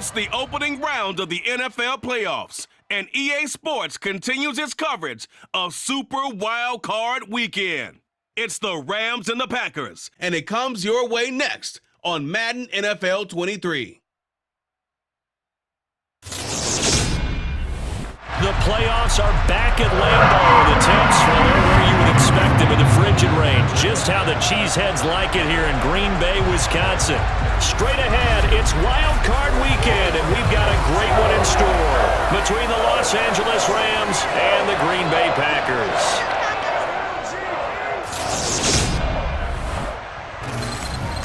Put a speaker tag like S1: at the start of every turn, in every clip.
S1: It's the opening round of the NFL playoffs, and EA Sports continues its coverage of Super Wildcard Weekend. It's the Rams and the Packers, and it comes your way next on Madden NFL 23.
S2: The playoffs are back at Lambeau. The temps, well, they're where you would expect them in the frigid range. Just how the Cheeseheads like it here in Green Bay, Wisconsin. Straight ahead, it's Wild Card Weekend, and we've got a great one in store between the Los Angeles Rams and the Green Bay Packers.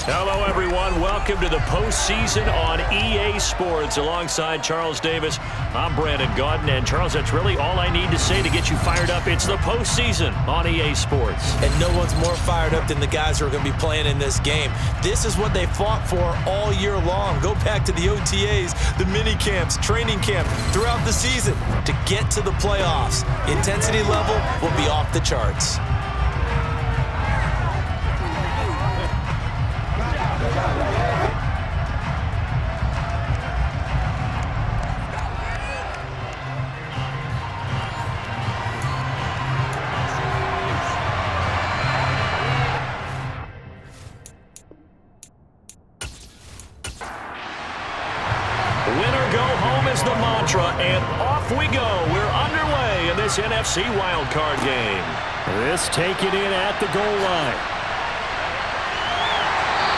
S2: Hello, everyone. Welcome to the postseason on EA Sports. Alongside Charles Davis, I'm Brandon Gaudin. And, Charles, that's really all I need to say to get you fired up. It's the postseason on EA Sports.
S3: And no one's more fired up than the guys who are going to be playing in this game. This is what they fought for all year long. Go back to the OTAs, the mini camps, training camp, throughout the season to get to the playoffs. Intensity level will be off the charts.
S2: And off we go. We're underway in this NFC wildcard game. This taken in at the goal line.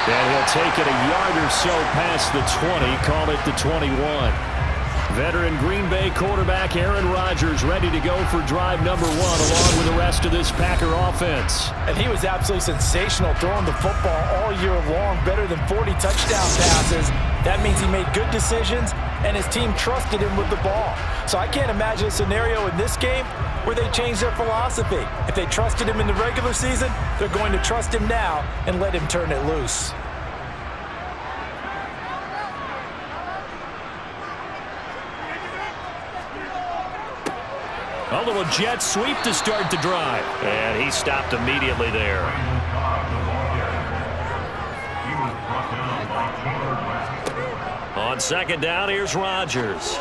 S2: And he'll take it a yard or so past the 20, call it the 21. Veteran Green Bay quarterback Aaron Rodgers ready to go for drive number 1 along with the rest of this Packer offense.
S3: And he was absolutely sensational throwing the football all year long, better than 40 touchdown passes. That means he made good decisions, and his team trusted him with the ball. So I can't imagine a scenario in this game where they change their philosophy. If they trusted him in the regular season, they're going to trust him now and let him turn it loose.
S2: A little jet sweep to start the drive. And he stopped immediately there. On second down, here's Rodgers.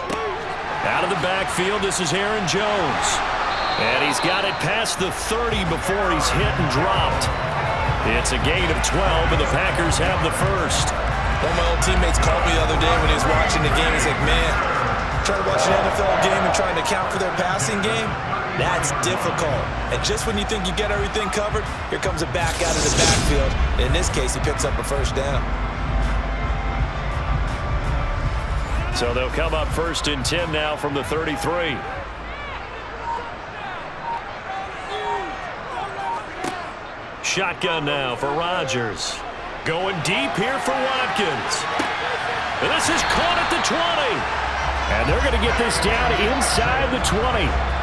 S2: Out of the backfield, this is Aaron Jones. And he's got it past the 30 before he's hit and dropped. It's a gain of 12, and the Packers have the first.
S3: One of my old teammates called me the other day when he was watching the game. He's like, man, trying to watch an NFL game and trying to account for their passing game, that's difficult. And just when you think you get everything covered, here comes a back out of the backfield. And in this case, he picks up a first down.
S2: So they'll come up 1st and 10 now from the 33. Shotgun now for Rodgers. Going deep here for Watkins. And this is caught at the 20. And they're going to get this down inside the 20.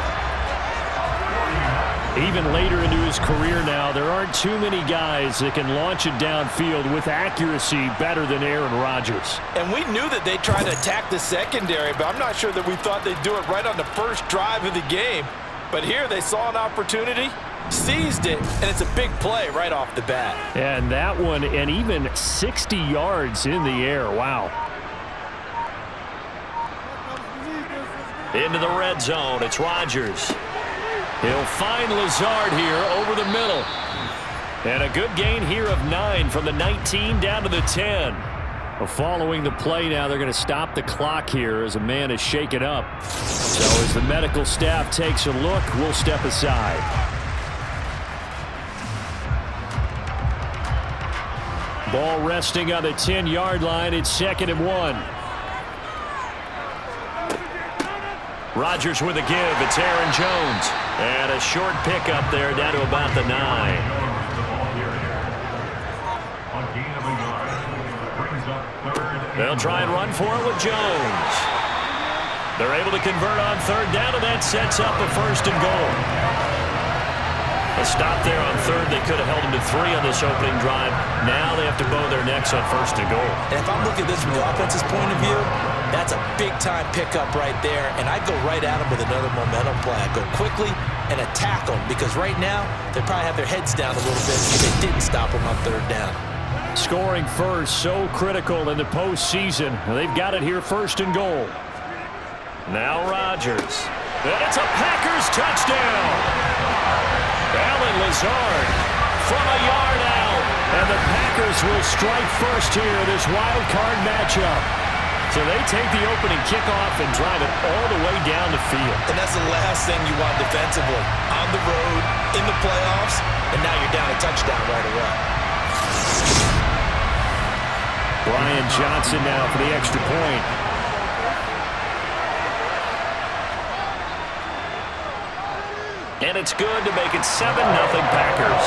S2: Even later into his career now, there aren't too many guys that can launch it downfield with accuracy better than Aaron Rodgers.
S3: And we knew that they'd try to attack the secondary, but I'm not sure that we thought they'd do it right on the first drive of the game. But here they saw an opportunity, seized it, and it's a big play right off the bat.
S2: And that one, and even 60 yards in the air. Wow. Into the red zone, it's Rodgers. He'll find Lazard here over the middle. And a good gain here of 9 from the 19 down to the 10. Well, following the play now, they're going to stop the clock here as a man is shaken up. So as the medical staff takes a look, we'll step aside. Ball resting on the 10-yard line. It's 2nd and 1. Rodgers with a give. It's Aaron Jones. And a short pickup there down to about the 9. They'll try and run for it with Jones. They're able to convert on 3rd down, and that sets up a 1st and goal. A stop there on 3rd. They could have held him to 3 on this opening drive. Now they have to bow their necks on 1st and goal.
S3: And if I'm looking at this from the offense's point of view, that's a big-time pickup right there, and I'd go right at him with another momentum play. I'd go quickly and attack them, because right now they probably have their heads down a little bit if they didn't stop them on 3rd down.
S2: Scoring first, so critical in the postseason. They've got it here, 1st and goal. Now Rodgers. And it's a Packers touchdown. Allen Lazard from a yard out. And the Packers will strike first here, this wild card matchup. So they take the opening kickoff and drive it all the way down the field.
S3: And that's the last thing you want defensively. On the road, in the playoffs, and now you're down a touchdown right away.
S2: Brian Johnson now for the extra point. And it's good to make it 7-0 Packers.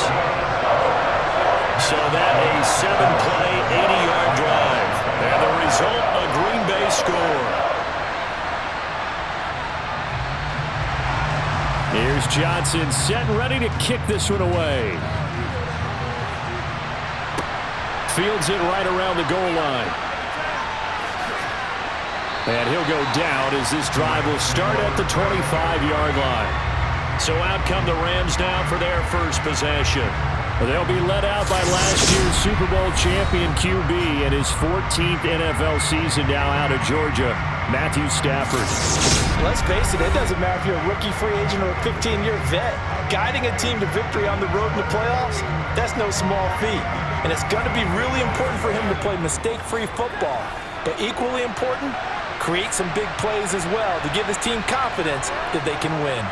S2: So that a 7-play, 80-yard drive. And the result, a Green Bay score. Here's Johnson set and ready to kick this one away. Fields it right around the goal line. And he'll go down as this drive will start at the 25-yard line. So out come the Rams now for their first possession. They'll be led out by last year's Super Bowl champion QB in his 14th NFL season now out of Georgia, Matthew Stafford.
S3: Let's face it, it doesn't matter if you're a rookie free agent or a 15-year vet. Guiding a team to victory on the road in the playoffs, that's no small feat. And it's going to be really important for him to play mistake-free football. But equally important, create some big plays as well to give his team confidence that they can win.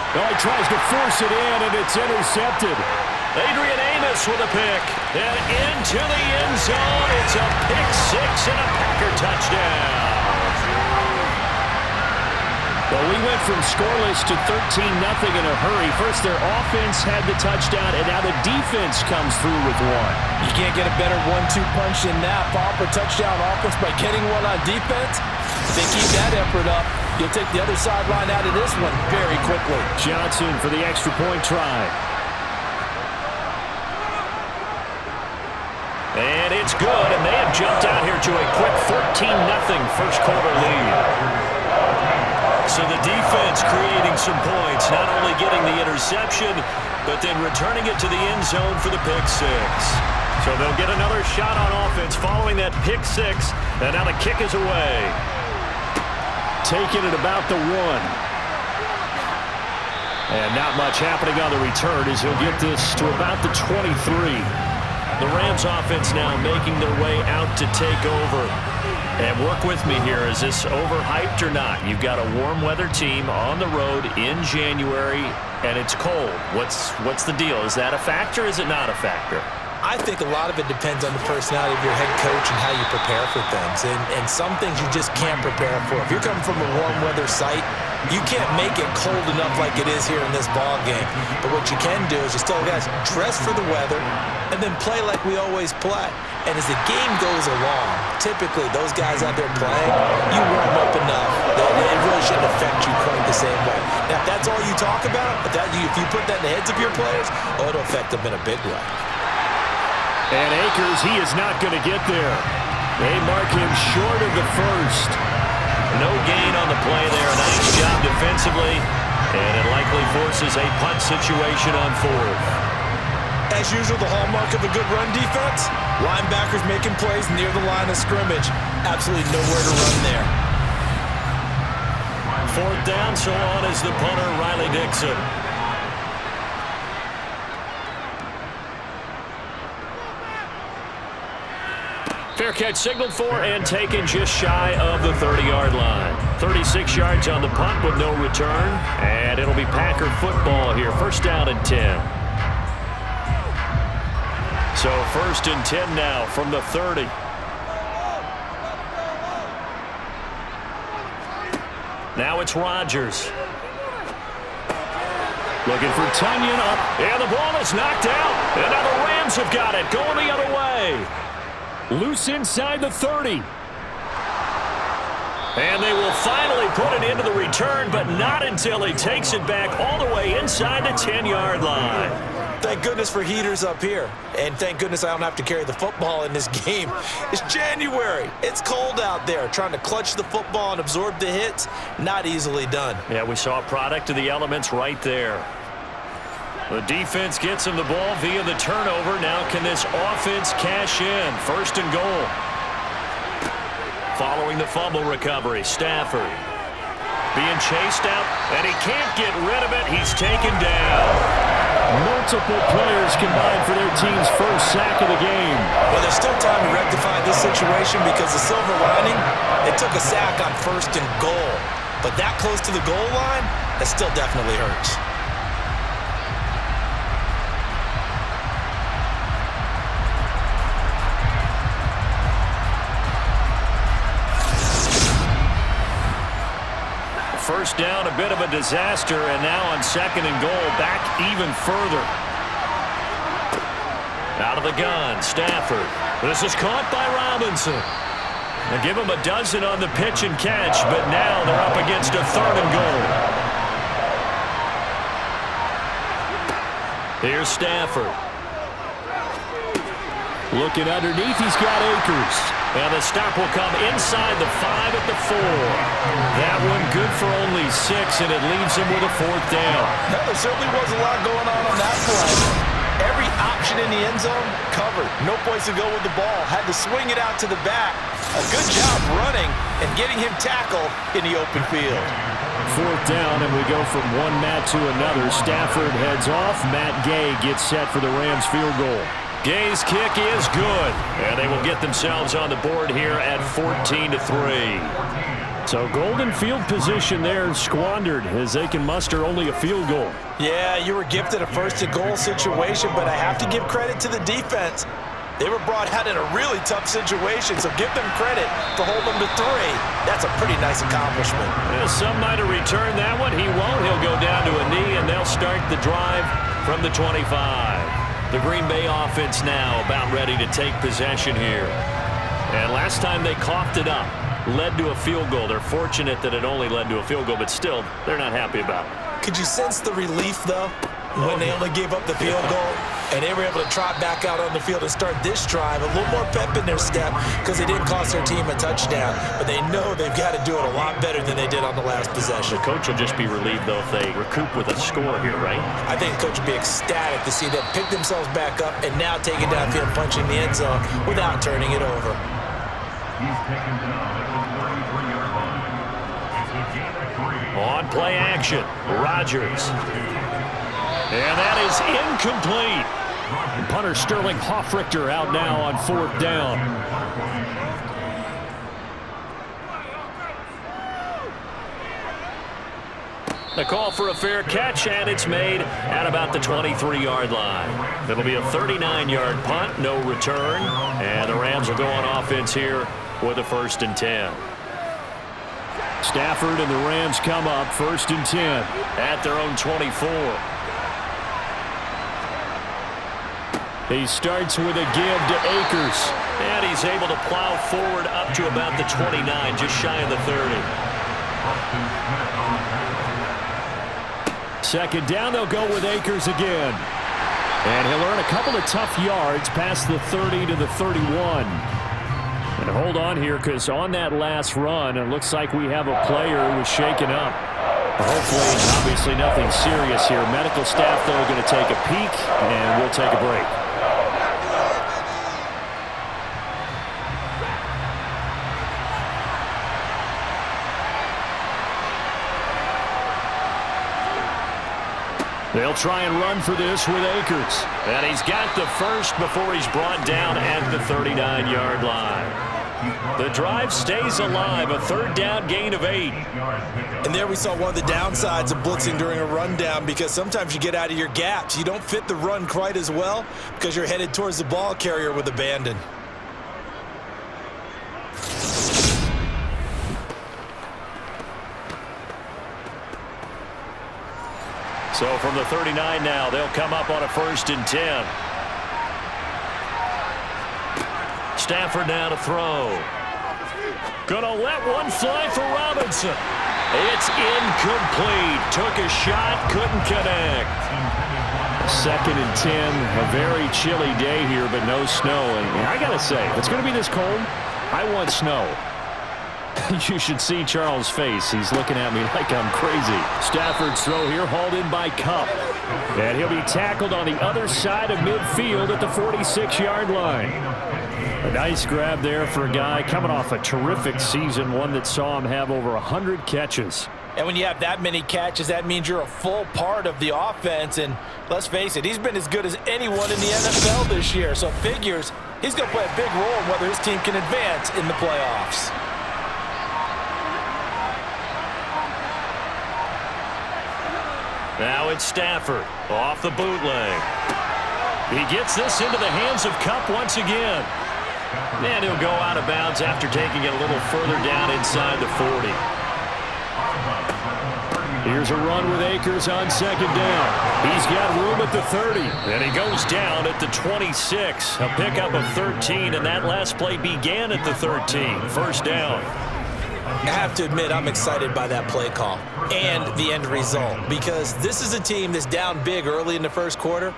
S2: Oh, he tries to force it in, and it's intercepted. Adrian Amos with a pick. And into the end zone. It's a pick-6 and a Packer touchdown. Well, we went from scoreless to 13-0 in a hurry. First, their offense had the touchdown, and now the defense comes through with one.
S3: You can't get a better 1-2 punch than that. Follow up a touchdown offense by getting one on defense. If they keep that effort up, you'll take the other sideline out of this one very quickly.
S2: Johnson for the extra point try. And it's good, and they have jumped out here to a quick 14-0 first quarter lead. So the defense creating some points, not only getting the interception, but then returning it to the end zone for the pick-6. So they'll get another shot on offense following that pick-6, and now the kick is away. Taking it about the 1. And not much happening on the return as he'll get this to about the 23. The Rams offense now making their way out to take over. And work with me here. Is this overhyped or not? You've got a warm weather team on the road in January, and it's cold. What's the deal? Is that a factor or is it not a factor?
S3: I think a lot of it depends on the personality of your head coach and how you prepare for things. And some things you just can't prepare for. If you're coming from a warm weather site, you can't make it cold enough like it is here in this ball game. But what you can do is just tell guys, dress for the weather and then play like we always play. And as the game goes along, typically those guys out there playing, you warm up enough that it really shouldn't affect you quite the same way. Now, if that's all you talk about, if you put that in the heads of your players, it'll affect them in a big way.
S2: And Akers, he is not going to get there. They mark him short of the first. No gain on the play there. Nice job defensively. And it likely forces a punt situation on 4th.
S3: As usual, the hallmark of a good run defense, linebackers making plays near the line of scrimmage. Absolutely nowhere to run there.
S2: 4th down, so on is the punter, Riley Dixon. Fair catch signaled for and taken just shy of the 30-yard line. 36 yards on the punt with no return. And it'll be Packer football here. 1st down and 10. So 1st and 10 now from the 30. Now it's Rodgers. Looking for Tunyon up. And the ball is knocked out. And now the Rams have got it. Going the other way. Loose inside the 30. And they will finally put it into the return, but not until he takes it back all the way inside the 10-yard line.
S3: Thank goodness for heaters up here. And thank goodness I don't have to carry the football in this game. It's January. It's cold out there. Trying to clutch the football and absorb the hits, not easily done.
S2: Yeah, we saw a product of the elements right there. The defense gets him the ball via the turnover. Now can this offense cash in? First and goal. Following the fumble recovery, Stafford being chased out, and he can't get rid of it. He's taken down.
S4: Multiple players combined for their team's first sack of the game.
S3: Well, there's still time to rectify this situation because the silver lining, they took a sack on first and goal. But that close to the goal line, that still definitely hurts.
S2: First down, a bit of a disaster, and now on second and goal, back even further. Out of the gun, Stafford. This is caught by Robinson. They give him a dozen on the pitch and catch, but now they're up against a third and goal. Here's Stafford.
S4: Looking underneath, he's got Akers.
S2: And the stop will come inside the 5 at the 4. That one good for only 6, and it leaves him with a fourth down.
S3: There certainly was a lot going on that play. Every option in the end zone covered. No place to go with the ball. Had to swing it out to the back. A good job running and getting him tackled in the open field.
S4: Fourth down, and we go from one Matt to another. Stafford heads off. Matt Gay gets set for the Rams field goal.
S2: Gay's kick is good, and they will get themselves on the board here at 14-3.
S4: So golden field position there squandered as they can muster only a field goal.
S3: Yeah, you were gifted a first and goal situation, but I have to give credit to the defense. They were brought out in a really tough situation, so give them credit for holding them to 3. That's a pretty nice accomplishment.
S2: Well, some might have returned that one. He won't. He'll go down to a knee, and they'll start the drive from the 25. The Green Bay offense now about ready to take possession here. And last time they coughed it up, led to a field goal. They're fortunate that it only led to a field goal, but still, they're not happy about it.
S3: Could you sense the relief, though, when they only gave up the field goal? And they were able to trot back out on the field and start this drive. A little more pep in their step because they didn't cost their team a touchdown. But they know they've got to do it a lot better than they did on the last possession.
S2: The coach will just be relieved, though, if they recoup with a score here, right?
S3: I think the coach would be ecstatic to see them pick themselves back up and now take it downfield, punching the end zone without turning it over.
S2: On play action, Rodgers. And that is incomplete.
S4: And punter Sterling Hoffrichter out now on fourth down.
S2: The call for a fair catch, and it's made at about the 23-yard line. It'll be a 39-yard punt, no return, and the Rams will go on offense here with a 1st and 10.
S4: Stafford and the Rams come up 1st and 10
S2: at their own 24.
S4: He starts with a give to Akers.
S2: And he's able to plow forward up to about the 29, just shy of the 30.
S4: Second down, they'll go with Akers again. And he'll earn a couple of tough yards past the 30 to the 31. And hold on here, because on that last run, it looks like we have a player who was shaken up. Hopefully, obviously nothing serious here. Medical staff, though, going to take a peek, and we'll take a break. They'll try and run for this with Akers.
S2: And he's got the first before he's brought down at the 39-yard line. The drive stays alive, a 3rd down gain of 8.
S3: And there we saw one of the downsides of blitzing during a rundown, because sometimes you get out of your gaps. You don't fit the run quite as well because you're headed towards the ball carrier with abandon.
S2: So from the 39 now, they'll come up on a 1st and 10. Stafford now to throw. Gonna let one fly for Robinson. It's incomplete. Took a shot, couldn't connect.
S4: 2nd and 10, a very chilly day here, but no snow. And I gotta say, if it's gonna be this cold, I want snow. You should see Charles' face. He's looking at me like I'm crazy. Stafford's throw here hauled in by Kupp. And he'll be tackled on the other side of midfield at the 46-yard line. A nice grab there for a guy coming off a terrific season, one that saw him have over 100 catches.
S3: And when you have that many catches, that means you're a full part of the offense. And let's face it, he's been as good as anyone in the NFL this year. So it figures he's going to play a big role in whether his team can advance in the playoffs.
S2: Now it's Stafford off the bootleg. He gets this into the hands of Kupp once again. And he'll go out of bounds after taking it a little further down inside the 40.
S4: Here's a run with Akers on second down. He's got room at the 30.
S2: And he goes down at the 26. A pickup of 13, and that last play began at the 13. First down.
S3: I have to admit, I'm excited by that play call and the end result, because this is a team that's down big early in the first quarter,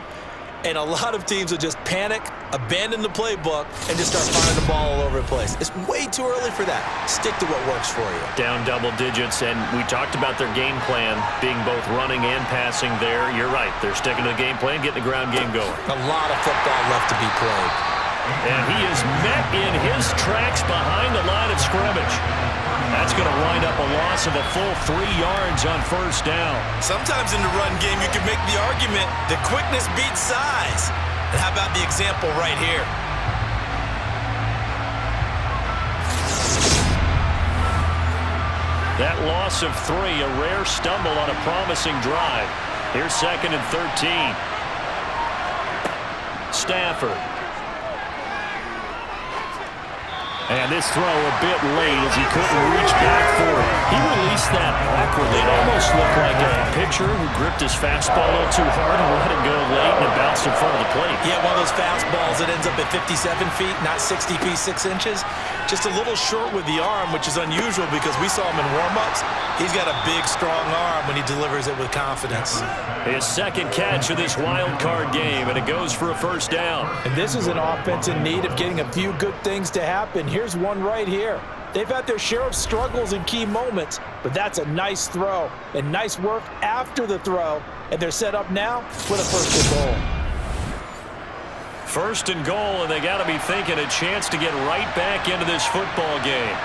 S3: and a lot of teams will just panic, abandon the playbook, and just start firing the ball all over the place. It's way too early for that. Stick to what works for you.
S2: Down double digits, and we talked about their game plan being both running and passing there. You're right. They're sticking to the game plan, getting the ground game going.
S3: A lot of football left to be played.
S2: And he is met in his tracks behind the line of scrimmage. That's going to wind up a loss of a full 3 yards on first down.
S3: Sometimes in the run game, you can make the argument that quickness beats size. And how about the example right here?
S2: That loss of 3, a rare stumble on a promising drive. Here's 2nd and 13. Stafford.
S4: And this throw a bit late as he couldn't reach back for it. He released that awkwardly. It almost looked like a pitcher who gripped his fastball a little too hard and let it go late, and it bounced in front of the plate.
S3: Yeah, one of those fastballs that ends up at 57 feet, not 60 feet 6 inches. Just a little short with the arm, which is unusual because we saw him in warm-ups. He's got a big, strong arm when he delivers it with confidence.
S2: His second catch of this wild card game, and it goes for a first down.
S3: And this is an offense in need of getting a few good things to happen. Here's one right here. They've had their share of struggles in key moments, but that's a nice throw and nice work after the throw. And they're set up now with a first and goal.
S2: First and goal, and they got to be thinking a chance to get right back into this football game.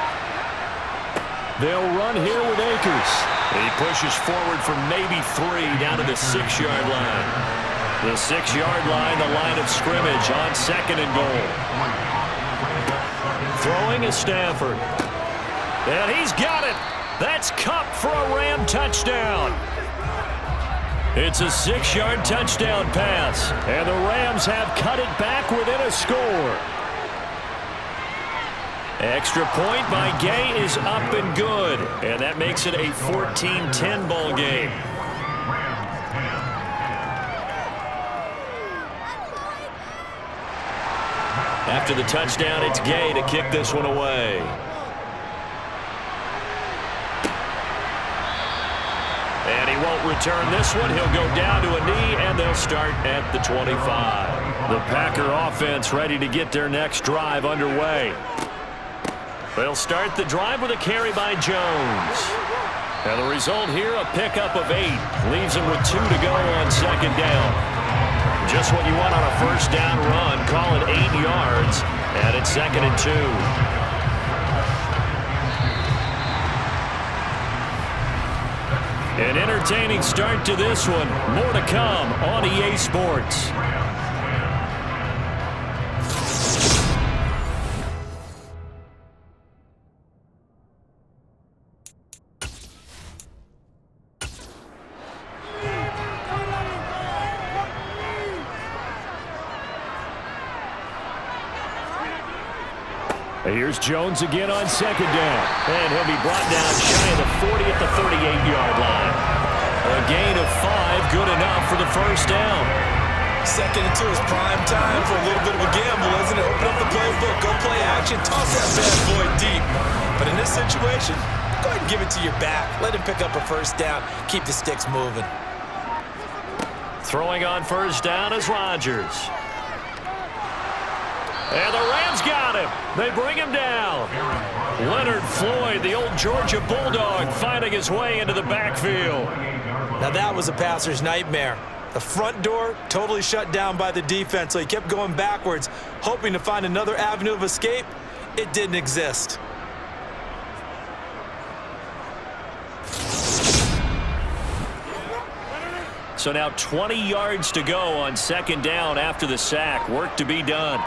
S4: They'll run here with Akers.
S2: He pushes forward for maybe 3 down to the 6-yard line. The 6-yard line, the line of scrimmage on 2nd and goal. Throwing is Stafford. And he's got it. That's Kupp for a Ram touchdown. It's a 6-yard touchdown pass. And the Rams have cut it back within a score. Extra point by Gay is up and good. And that makes it a 14-10 ball game. After the touchdown, it's Gay to kick this one away. And he won't return this one. He'll go down to a knee, and they'll start at the 25. The Packer offense ready to get their next drive underway. They'll start the drive with a carry by Jones. And the result here, a pickup of 8. Leaves him with 2 to go on second down. Just what you want on a first down run. Call it 8 yards. And it's 2nd and 2. An entertaining start to this one. More to come on EA Sports.
S4: Here's Jones again on second down.
S2: And he'll be brought down shy of the 40 at the 38-yard line. A gain of 5, good enough for the first down.
S3: 2nd and 2 is prime time for a little bit of a gamble, isn't it? Open up the playbook, go play action, toss that bad boy deep. But in this situation, go ahead and give it to your back. Let him pick up a first down. Keep the sticks moving.
S2: Throwing on first down is Rodgers. And the Rams got him. They bring him down. Leonard Floyd, the old Georgia Bulldog, finding his way into the backfield.
S3: Now that was a passer's nightmare. The front door totally shut down by the defense, so he kept going backwards, hoping to find another avenue of escape. It didn't exist.
S2: So now 20 yards to go on second down after the sack. Work to be done.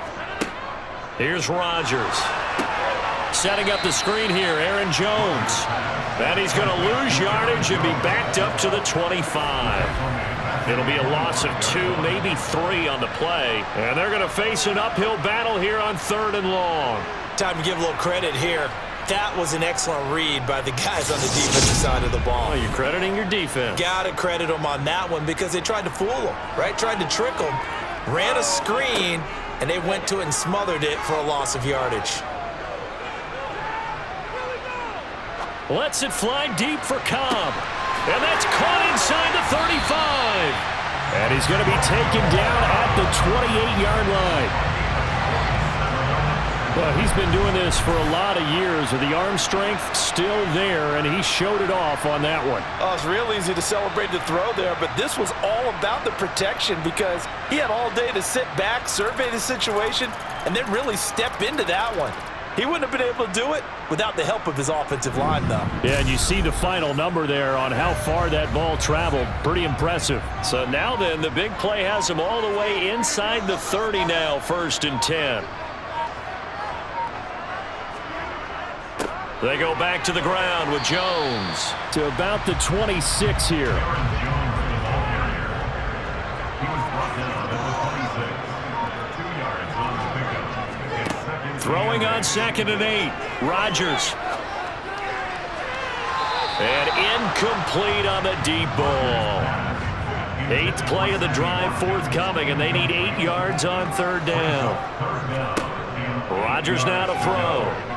S2: Here's Rodgers. Setting up the screen here, Aaron Jones. And he's going to lose yardage and be backed up to the 25. It'll be a loss of 2, maybe 3 on the play. And they're going to face an uphill battle here on 3rd and long.
S3: Time to give a little credit here. That was an excellent read by the guys on the defensive side of the ball.
S2: Oh, you're crediting your defense.
S3: Got to credit them on that one because they tried to fool them, right? Tried to trick them. Ran a screen, and they went to it and smothered it for a loss of yardage.
S2: Lets it fly deep for Cobb. And that's caught inside the 35. And he's going to be taken down at the 28-yard line. Well, he's been doing this for a lot of years. The arm strength still there, and he showed it off on that one.
S3: Oh, it's real easy to celebrate the throw there, but this was all about the protection because he had all day to sit back, survey the situation, and then really step into that one. He wouldn't have been able to do it without the help of his offensive line, though.
S4: Yeah, and you see the final number there on how far that ball traveled. Pretty impressive.
S2: So now then, the big play has him all the way inside the 30 now, 1st and 10. They go back to the ground with Jones.
S4: To about the 26 here.
S2: Throwing on 2nd and 8. Rodgers. And incomplete on the deep ball. 8th play of the drive forthcoming, and they need 8 yards on 3rd down. Rodgers now to throw.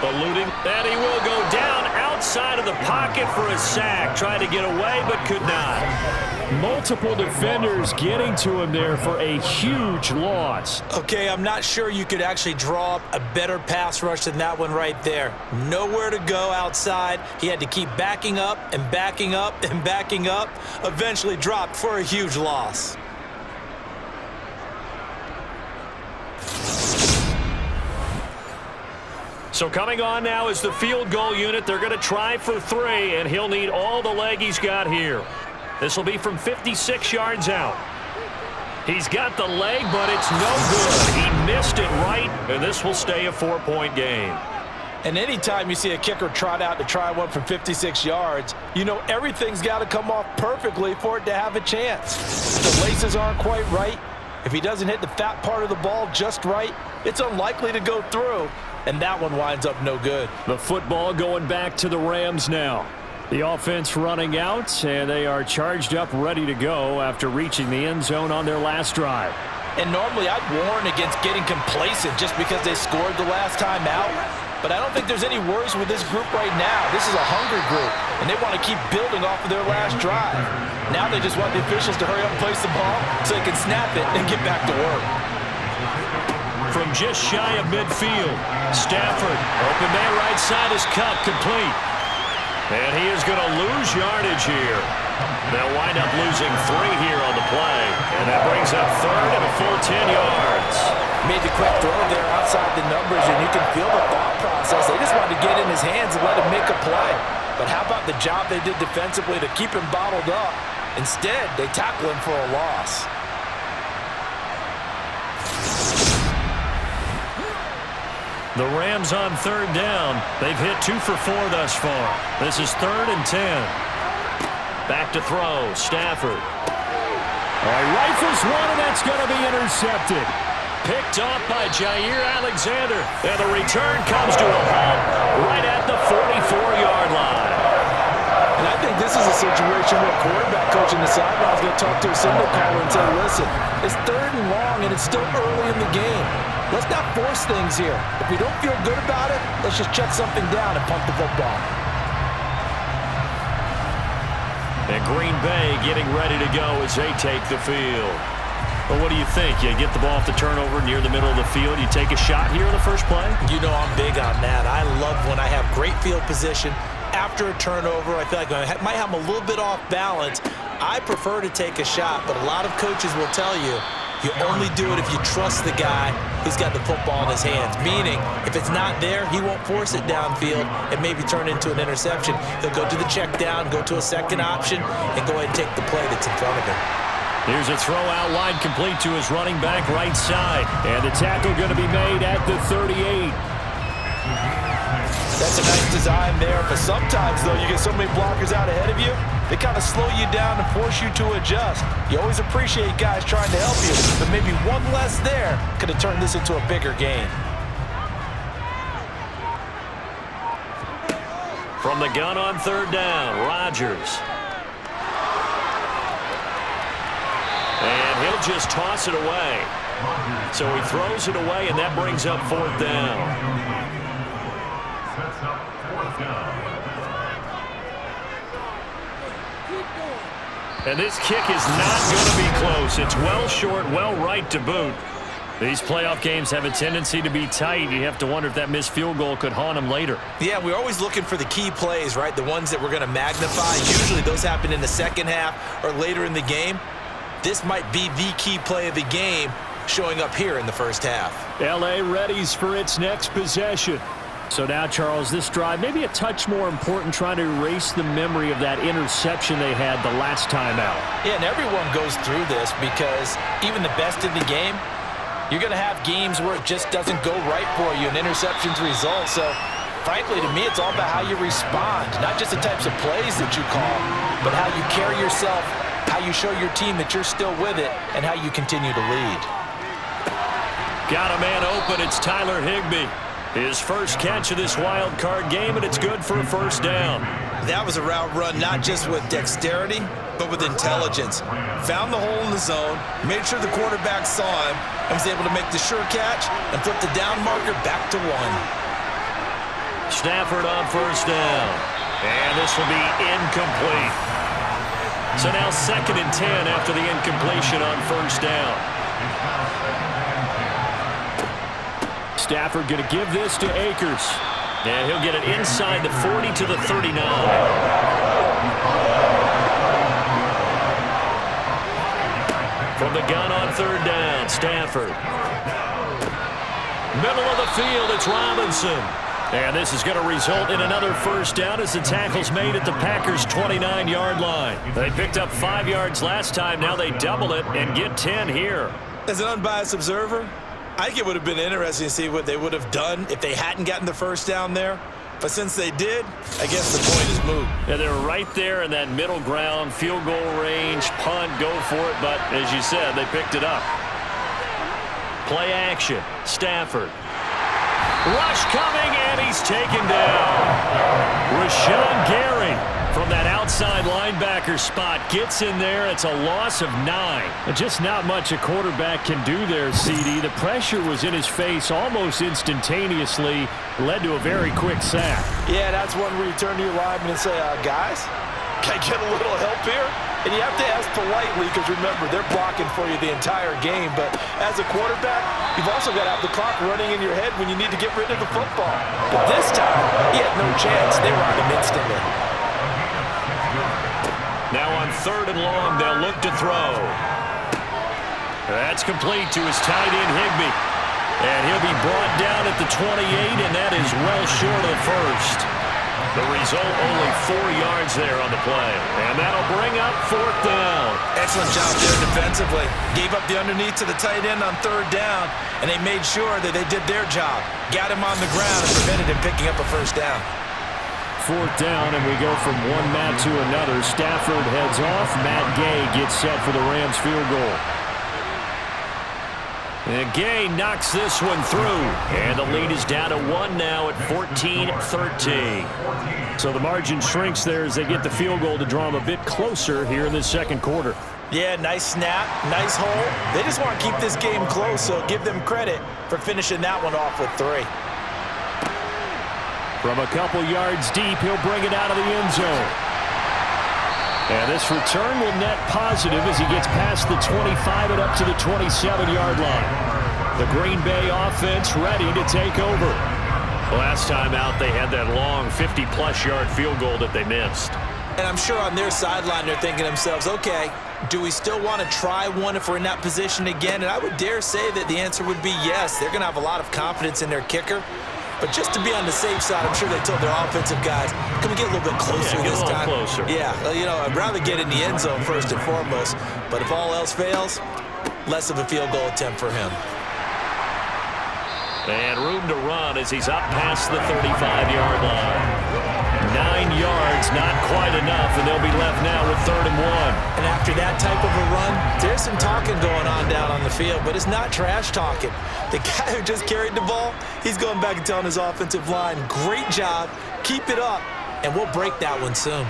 S2: Eluding, and he will go down outside of the pocket for a sack. Tried to get away, but could not.
S4: Multiple defenders getting to him there for a huge loss.
S3: Okay, I'm not sure you could actually draw up a better pass rush than that one right there. Nowhere to go outside. He had to keep backing up and backing up and backing up. Eventually dropped for a huge loss.
S2: So coming on now is the field goal unit. They're going to try for 3, and he'll need all the leg he's got here. This will be from 56 yards out. He's got the leg, but it's no good. He missed it right, and this will stay a 4-point game.
S3: And anytime you see a kicker trot out to try one from 56 yards, you know everything's got to come off perfectly for it to have a chance. If the laces aren't quite right, if he doesn't hit the fat part of the ball just right, it's unlikely to go through. And that one winds up no good.
S4: The football going back to the Rams now. The offense running out, and they are charged up, ready to go after reaching the end zone on their last drive.
S3: And normally I'd warn against getting complacent just because they scored the last time out. But I don't think there's any worries with this group right now. This is a hungry group, and they want to keep building off of their last drive. Now they just want the officials to hurry up and place the ball so they can snap it and get back to work.
S2: From just shy of midfield, Stafford, open man right side is cut, complete. And he is going to lose yardage here. They'll wind up losing 3 here on the play. And that brings up 3rd and a full 10 yards.
S3: Made the quick throw there outside the numbers, and you can feel the thought process. They just wanted to get in his hands and let him make a play. But how about the job they did defensively to keep him bottled up? Instead, they tackle him for a loss.
S2: The Rams on 3rd down. They've hit 2 for 4 thus far. This is 3rd and 10. Back to throw, Stafford.
S4: All right, rifles one, and that's going to be intercepted.
S2: Picked off by Jair Alexander. And the return comes to a halt right at the 44-yard line.
S3: And I think this is a situation where quarterback coach in the sideline is going to talk to a signal caller and say, listen, it's 3rd and long, and it's still early in the game. Let's not force things here. If we don't feel good about it, let's just check something down and punt the football.
S2: And Green Bay getting ready to go as they take the field. Well, what do you think? You get the ball off the turnover near the middle of the field. You take a shot here in the first play?
S3: You know I'm big on that. I love when I have great field position. After a turnover, I feel like I might have them a little bit off balance. I prefer to take a shot, but a lot of coaches will tell you, you only do it if you trust the guy who's got the football in his hands. Meaning, if it's not there, he won't force it downfield and maybe turn into an interception. He'll go to the check down, go to a second option, and go ahead and take the play that's in front of him.
S2: Here's a throw out wide complete to his running back right side. And the tackle going to be made at the 38.
S3: That's a nice design there, but sometimes, though, you get so many blockers out ahead of you, they kind of slow you down and force you to adjust. You always appreciate guys trying to help you, but maybe one less there could have turned this into a bigger game.
S2: From the gun on third down, Rodgers. And he'll just toss it away. So he throws it away, and that brings up fourth down. And this kick is not going to be close. It's well short, well right to boot. These playoff games have a tendency to be tight. You have to wonder if that missed field goal could haunt them later.
S3: Yeah, we're always looking for the key plays, right? The ones that we're going to magnify. Usually those happen in the second half or later in the game. This might be the key play of the game showing up here in the first half.
S4: LA readies for its next possession. So now, Charles, this drive maybe a touch more important, trying to erase the memory of that interception they had the last time out.
S3: Yeah, and everyone goes through this because even the best in the game, you're going to have games where it just doesn't go right for you, and interceptions result. So, frankly, to me, it's all about how you respond, not just the types of plays that you call, but how you carry yourself, how you show your team that you're still with it, and how you continue to lead.
S2: Got a man open. It's Tyler Higbee. His first catch of this wild card game, and it's good for a first down.
S3: That was a route run not just with dexterity, but with intelligence. Found the hole in the zone, made sure the quarterback saw him, and was able to make the sure catch and flip the down marker back to one.
S2: Stafford on first down. And this will be incomplete. So now 2nd and 10 after the incompletion on first down.
S4: Stafford going to give this to Akers.
S2: Yeah, he'll get it inside the 40 to the 39. From the gun on third down, Stafford. Middle of the field, it's Robinson. And this is going to result in another first down as the tackle's made at the Packers' 29-yard line. They picked up 5 yards last time. Now they double it and get 10 here.
S3: As an unbiased observer, I think it would have been interesting to see what they would have done if they hadn't gotten the first down there. But since they did, I guess the point is moot.
S2: Yeah, they're right there in that middle ground, field goal range, punt, go for it. But as you said, they picked it up. Play action, Stafford. Rush coming, and he's taken down. Rashawn Gary from that outside linebacker spot gets in there. It's a loss of 9.
S4: Just not much a quarterback can do there, CD. The pressure was in his face almost instantaneously, led to a very quick sack.
S3: Yeah, that's one where you turn to your lineman and say, guys, can I get a little help here? And you have to ask politely because, remember, they're blocking for you the entire game. But as a quarterback, you've also got to have the clock running in your head when you need to get rid of the football. But this time, he had no chance. They were on him instantly.
S2: Now on 3rd and long, they'll look to throw. That's complete to his tight end, Higbee. And he'll be brought down at the 28, and that is well short of the first. The result, only 4 yards there on the play. And that'll bring up 4th down.
S3: Excellent job there defensively. Gave up the underneath to the tight end on 3rd down, and they made sure that they did their job. Got him on the ground and prevented him picking up a first down.
S4: 4th down, and we go from one Matt to another. Stafford heads off. Matt Gay gets set for the Rams field goal.
S2: And Gay knocks this one through. And the lead is down to 1 now at 14-13.
S4: So the margin shrinks there as they get the field goal to draw them a bit closer here in the second quarter.
S3: Yeah, nice snap, nice hole. They just want to keep this game close, so give them credit for finishing that one off with 3.
S4: From a couple yards deep, he'll bring it out of the end zone. And this return will net positive as he gets past the 25 and up to the 27-yard line. The Green Bay offense ready to take over.
S2: Last time out, they had that long 50-plus yard field goal that they missed.
S3: And I'm sure on their sideline they're thinking to themselves, okay, do we still want to try one if we're in that position again? And I would dare say that the answer would be yes. They're going to have a lot of confidence in their kicker. But just to be on the safe side, I'm sure they told their offensive guys, can we get a little bit closer this time?
S2: Closer.
S3: Yeah, you know, I'd rather get in the end zone first and foremost. But if all else fails, less of a field goal attempt for him.
S2: And room to run as he's up past the 35-yard line. 9 yards, not quite enough, and they'll be left now with 3rd and 1.
S3: And after that type of a run, there's some talking going on down on the field, but it's not trash talking. The guy who just carried the ball, he's going back and telling his offensive line, great job, keep it up, and we'll break that one soon.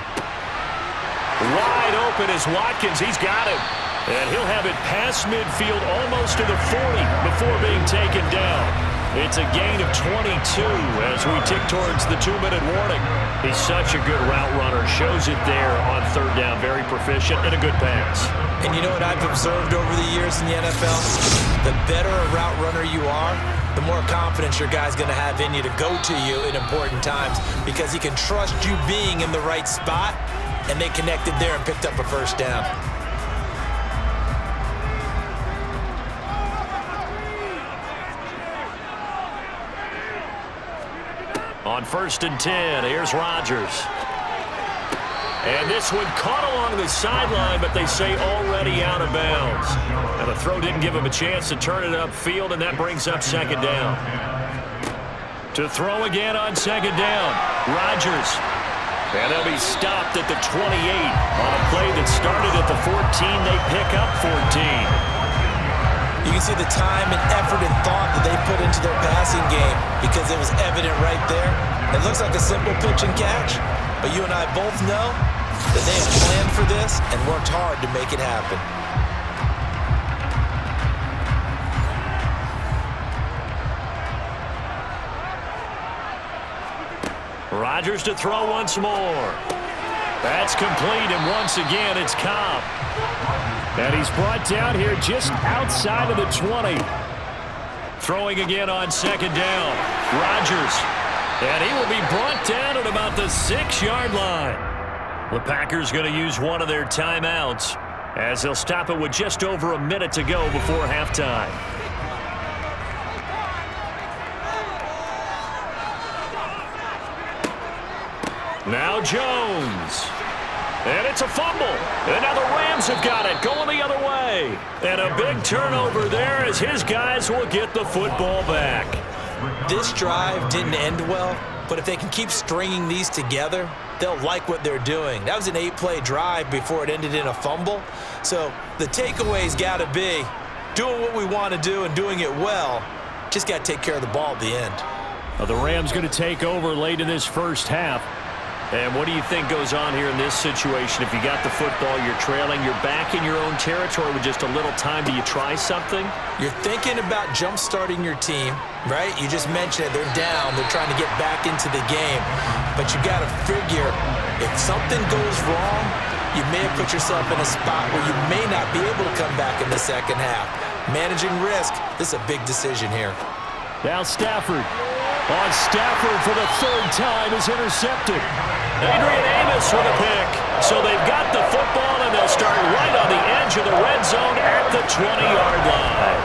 S2: Wide open is Watkins. He's got it. And he'll have it past midfield almost to the 40 before being taken down. It's a gain of 22 as we tick towards the 2-minute warning. He's such a good route runner. Shows it there on 3rd down. Very proficient and a good pass.
S3: And you know what I've observed over the years in the NFL? The better a route runner you are, the more confidence your guy's going to have in you to go to you in important times because he can trust you being in the right spot, and they connected there and picked up a 1st down.
S2: On 1st and 10, here's Rodgers. And this one caught along the sideline, but they say already out of bounds. And the throw didn't give him a chance to turn it upfield, and that brings up 2nd down. To throw again on 2nd down, Rodgers. And they'll be stopped at the 28 on a play that started at the 14. They pick up 14.
S3: You can see the time and effort and thought that they put into their passing game because it was evident right there. It looks like a simple pitch and catch, but you and I both know that they have planned for this and worked hard to make it happen.
S2: Rodgers to throw once more. That's complete, and once again it's Cobb.
S4: And he's brought down here just outside of the 20.
S2: Throwing again on 2nd down. Rodgers. And he will be brought down at about the 6-yard line. The Packers going to use one of their timeouts as they'll stop it with just over a minute to go before halftime. Now Jones. And it's a fumble. And now the Rams have got it, going the other way. And a big turnover there as his guys will get the football back.
S3: This drive didn't end well, but if they can keep stringing these together, they'll like what they're doing. That was an 8-play drive before it ended in a fumble. So the takeaway's got to be doing what we want to do and doing it well. Just got to take care of the ball at the end.
S4: Well, the Rams going to take over late in this 1st half.
S2: And what do you think goes on here in this situation? If you got the football, you're trailing, you're back in your own territory with just a little time. Do you try something?
S3: You're thinking about jump-starting your team, right? You just mentioned it. They're down. They're trying to get back into the game. But you got to figure if something goes wrong, you may have put yourself in a spot where you may not be able to come back in the 2nd half. Managing risk, this is a big decision here.
S4: Now Stafford. On Stafford for the 3rd time is intercepted.
S2: Adrian Amos with a pick. So they've got the football, and they'll start right on the edge of the red zone at the 20-yard line.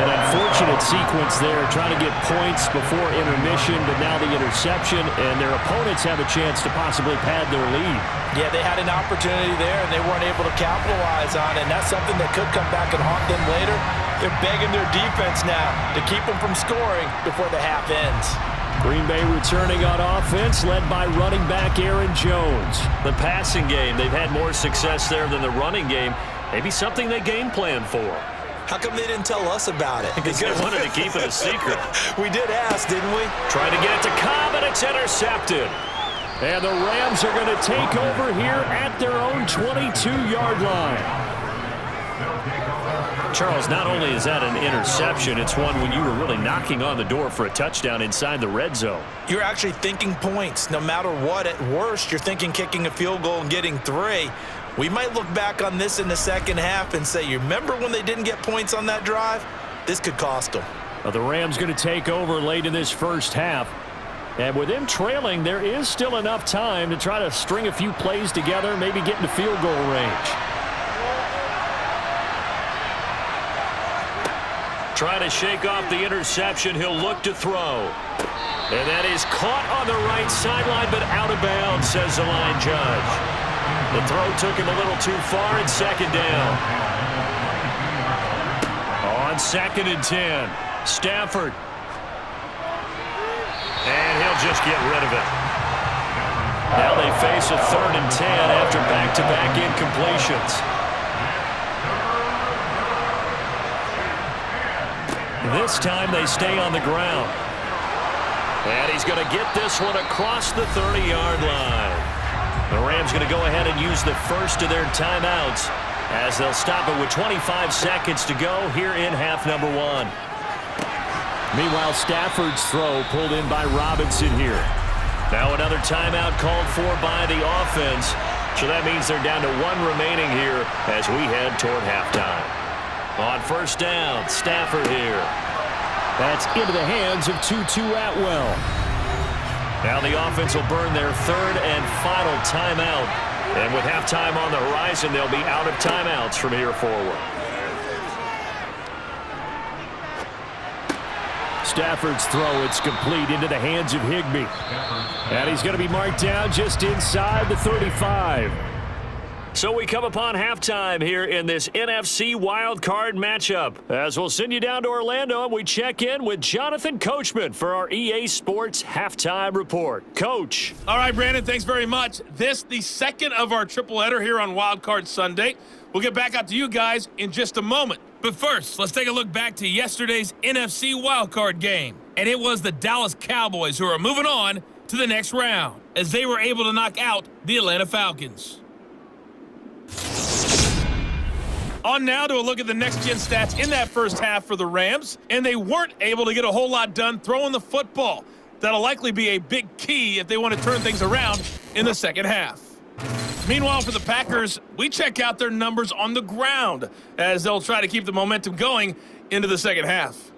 S4: An unfortunate sequence there, trying to get points before intermission, but now the interception, and their opponents have a chance to possibly pad their lead.
S3: Yeah, they had an opportunity there, and they weren't able to capitalize on it, and that's something that could come back and haunt them later. They're begging their defense now to keep them from scoring before the half ends.
S4: Green Bay returning on offense, led by running back Aaron Jones.
S2: The passing game, they've had more success there than the running game. Maybe something they game plan for.
S3: How come they didn't tell us about it?
S2: Because they wanted to keep it a secret.
S3: We did ask, didn't we?
S2: Trying to get it to Cobb, and it's intercepted.
S4: And the Rams are going to take over here at their own 22-yard line.
S2: Charles, not only is that an interception, it's one when you were really knocking on the door for a touchdown inside the red zone.
S3: You're actually thinking points. No matter what, at worst, you're thinking kicking a field goal and getting 3. We might look back on this in the second half and say, you remember when they didn't get points on that drive? This could cost them.
S4: Well, the Rams going to take over late in this first half. And with them trailing, there is still enough time to try to string a few plays together, maybe get into field goal range.
S2: Trying to shake off the interception. He'll look to throw. And that is caught on the right sideline, but out of bounds, says the line judge. The throw took him a little too far, and second down. On 2nd and 10, Stafford. And he'll just get rid of it. Now they face a 3rd and 10 after back-to-back incompletions. This time they stay on the ground. And he's going to get this one across the 30-yard line. The Rams going to go ahead and use the first of their timeouts as they'll stop it with 25 seconds to go here in half number 1.
S4: Meanwhile, Stafford's throw pulled in by Robinson here.
S2: Now another timeout called for by the offense. So that means they're down to 1 remaining here as we head toward halftime. On 1st down, Stafford here.
S4: That's into the hands of Tutu Atwell.
S2: Now the offense will burn their 3rd and final timeout. And with halftime on the horizon, they'll be out of timeouts from here forward.
S4: Stafford's throw, it's complete into the hands of Higbee. And he's going to be marked down just inside the 35.
S2: So we come upon halftime here in this NFC Wildcard matchup. As we'll send you down to Orlando and we check in with Jonathan Coachman for our EA Sports Halftime Report. Coach.
S5: All right, Brandon, thanks very much. This, the second of our triple header here on Wildcard Sunday. We'll get back out to you guys in just a moment. But first, let's take a look back to yesterday's NFC Wildcard game. And it was the Dallas Cowboys who are moving on to the next round as they were able to knock out the Atlanta Falcons. On now to a look at the next-gen stats in that first half for the Rams, and they weren't able to get a whole lot done throwing the football. That'll likely be a big key if they want to turn things around in the second half. Meanwhile, for the Packers, we check out their numbers on the ground as they'll try to keep the momentum going into the second half.